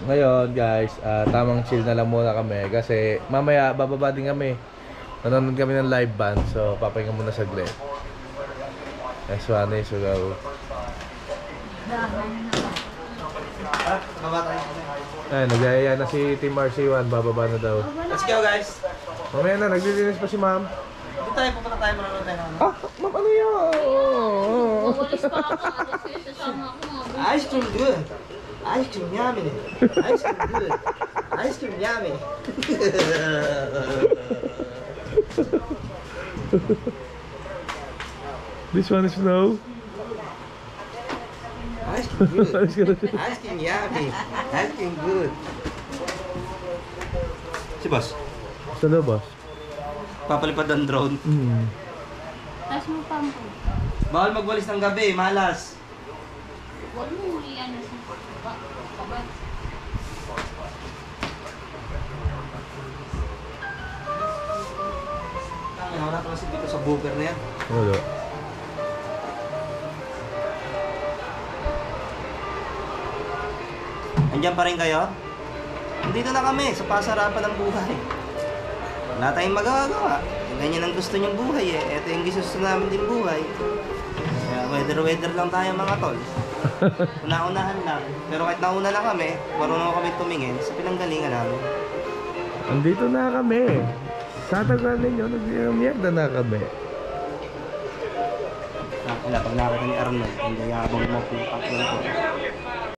ngayon guys, tamang chill na lang muna kami kasi mamaya bababa din kami. Nanonood kami ng live band, so papahinga muna saglit. Next one is to go. Ay, nag-aaya na si Team RC1, bababa na daw. Let's go guys. Mamaya na, naglilinis pa si ma'am. Dito tayo, pupunta tayo, manonood tayo ng Ma'am, ano yan? Walis pa ako, alis kayo sasama ako mga Ice cream good. Ice cream yummy. Ice cream good. Ice cream yummy. This one is no. Ice cream good. Ice cream yummy. Ice cream good. Si boss, Gusto na, boss? papalipad ang drone. Tapos mo pa mo. Bawal magwalis ng gabi, malas. Huwag mo ulian na sa kabad. Wala pa kasi dito sa booker na yan. Wala. Andiyan pa rin kayo? Nandito na kami sa pasarapan ng buhay. Wala tayong magagawa. Ganyan ang gusto niyong buhay eh. Ito yung gusto namin din buhay. Kaya weather lang tayo mga tol. Una-unahan lang. Pero kahit nauna na kami, marunong kami tumingin sa pinanggalingan namin. Andito na kami. Sa tagal ninyo, nag-miyagda na kami. Wala, pag nakita ni Arnold, ang gayabang mo po.